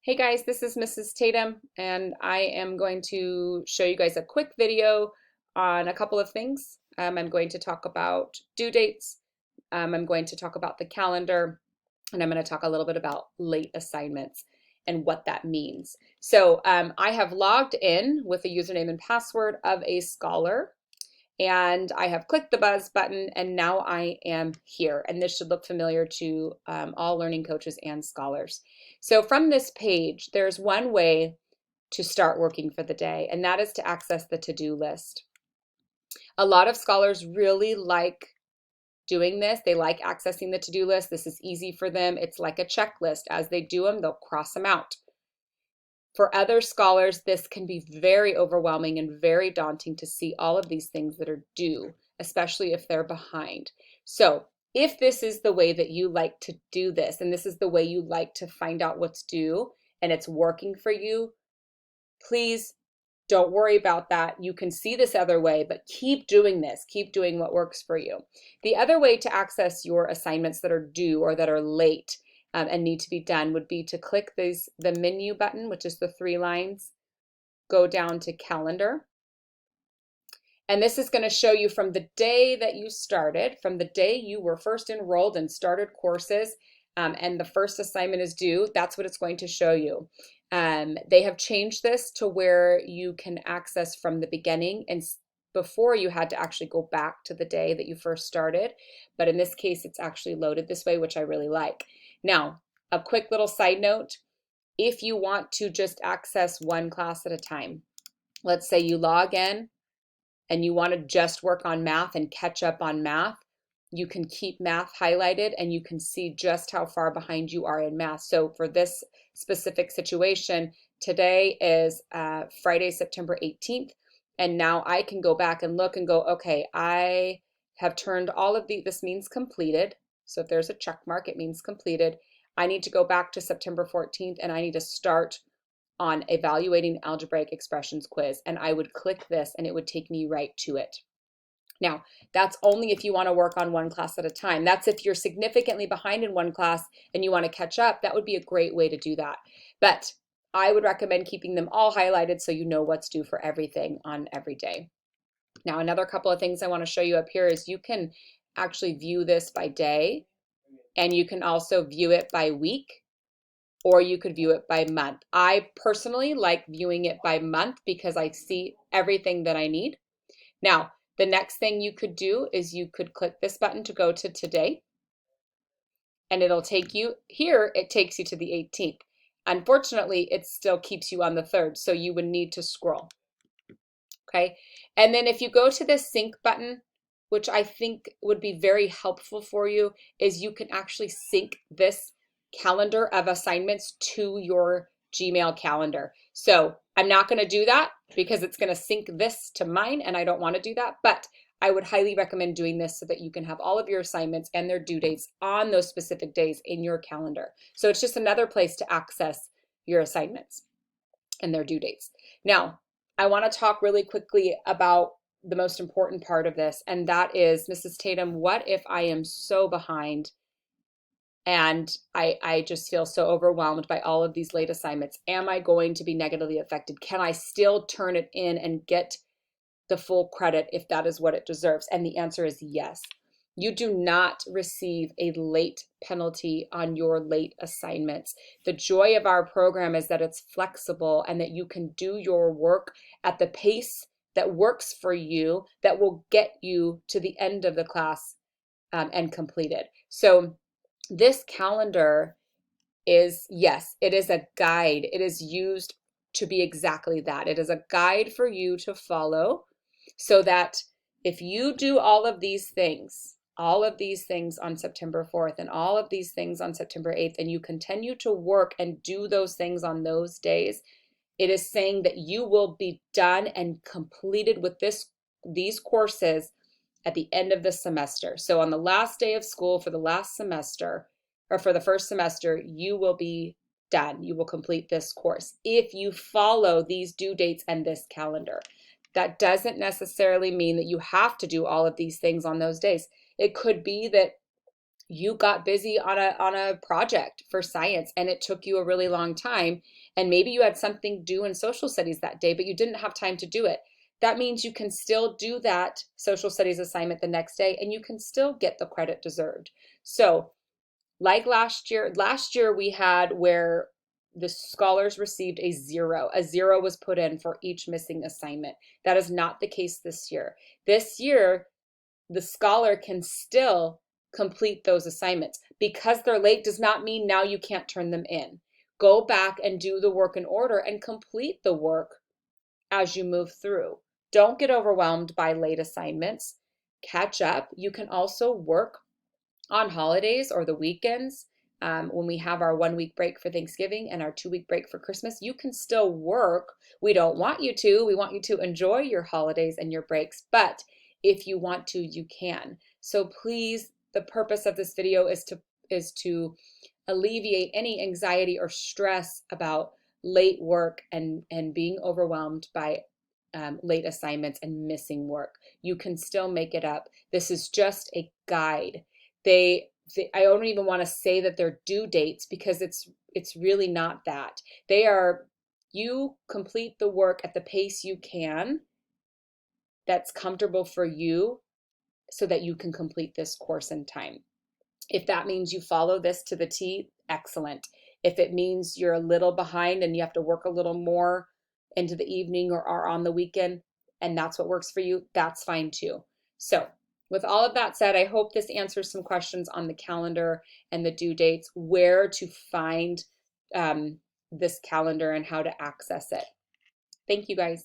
Hey guys, this is Mrs. Tatum, and I am going to show you guys a quick video on a couple of things. I'm going to talk about due dates, I'm going to talk about the calendar, and I'm going to talk a little bit about late assignments and what that means. So I have logged in with a username and password of a scholar, and I have clicked the buzz button, and now I am here. And this should look familiar to all learning coaches and scholars. So from this page, there's one way to start working for the day, and that is to access the to-do list. A lot of scholars really like doing this. They like accessing the to-do list. This is easy for them. It's like a checklist. As they do them, they'll cross them out. For other scholars, this can be very overwhelming and very daunting to see all of these things that are due, especially if they're behind. So if this is the way that you like to do this, and this is the way you like to find out what's due, and it's working for you, please don't worry about that. You can see this other way, but keep doing this. Keep doing what works for you. The other way to access your assignments that are due or that are late and need to be done would be to click the menu button, which is the 3 lines, go down to calendar. And this is going to show you from the day that you started, from the day you were first enrolled and started courses, and the first assignment is due. That's what it's going to show you. They have changed this to where you can access from the beginning, and before you had to actually go back to the day that you first started. But in this case, it's actually loaded this way, which I really like. Now, a quick little side note, if you want to just access one class at a time, let's say you log in and you want to just work on math and catch up on math, you can keep math highlighted and you can see just how far behind you are in math. So for this specific situation, today is Friday, September 18th. And now I can go back and look and go, okay, I have turned all of this means completed. So if there's a check mark, it means completed. I need to go back to September 14th and I need to start on evaluating algebraic expressions quiz. And I would click this and it would take me right to it. Now, that's only if you want to work on one class at a time. That's if you're significantly behind in one class and you want to catch up, that would be a great way to do that. But I would recommend keeping them all highlighted so you know what's due for everything on every day. Now, another couple of things I want to show you up here is you can actually view this by day, and you can also view it by week, or you could view it by month. I personally like viewing it by month because I see everything that I need. Now, the next thing you could do is you could click this button to go to today, and it'll take you here. It takes you to the 18th. Unfortunately, it still keeps you on the 3rd, so you would need to scroll. Okay, and then if you go to this sync button, which I think would be very helpful for you, is you can actually sync this calendar of assignments to your Gmail calendar. So I'm not going to do that because it's going to sync this to mine and I don't want to do that, but I would highly recommend doing this so that you can have all of your assignments and their due dates on those specific days in your calendar. So it's just another place to access your assignments and their due dates. Now, I want to talk really quickly about the most important part of this, and that is, Mrs. Tatum, what if I am so behind and I just feel so overwhelmed by all of these late assignments? Am I going to be negatively affected? Can I still turn it in and get the full credit if that is what it deserves? And the answer is yes. You do not receive a late penalty on your late assignments. The joy of our program is that it's flexible and that you can do your work at the pace that works for you, that will get you to the end of the class and complete it. So this calendar is, yes, it is a guide. It is used to be exactly that. It is a guide for you to follow so that if you do all of these things on September 4th and all of these things on September 8th, and you continue to work and do those things on those days, it is saying that you will be done and completed with these courses at the end of the semester. So on the last day of school for the last semester, or for the first semester, you will be done. You will complete this course if you follow these due dates and this calendar. That doesn't necessarily mean that you have to do all of these things on those days. It could be that you got busy on a project for science and it took you a really long time, and maybe you had something due in social studies that day but you didn't have time to do it. That means you can still do that social studies assignment the next day and you can still get the credit deserved. So like last year we had where the scholars received a zero. A zero was put in for each missing assignment. That is not the case this year. This year the scholar can still complete those assignments. Because they're late does not mean now you can't turn them in. Go back and do the work in order and complete the work as you move through. Don't get overwhelmed by late assignments. Catch up. You can also work on holidays or the weekends. When we have our 1 week break for Thanksgiving and our 2 week break for Christmas, you can still work. We don't want you to. We want you to enjoy your holidays and your breaks, but if you want to, you can. So please, the purpose of this video is to alleviate any anxiety or stress about late work and being overwhelmed by late assignments and missing work. You can still make it up. This is just a guide. I don't even want to say that they're due dates because it's really not that. They are, you complete the work at the pace you can that's comfortable for you so that you can complete this course in time. If that means you follow this to the T, excellent. If it means you're a little behind and you have to work a little more into the evening or on the weekend, and that's what works for you, that's fine too. So with all of that said, I hope this answers some questions on the calendar and the due dates, where to find this calendar and how to access it. Thank you guys.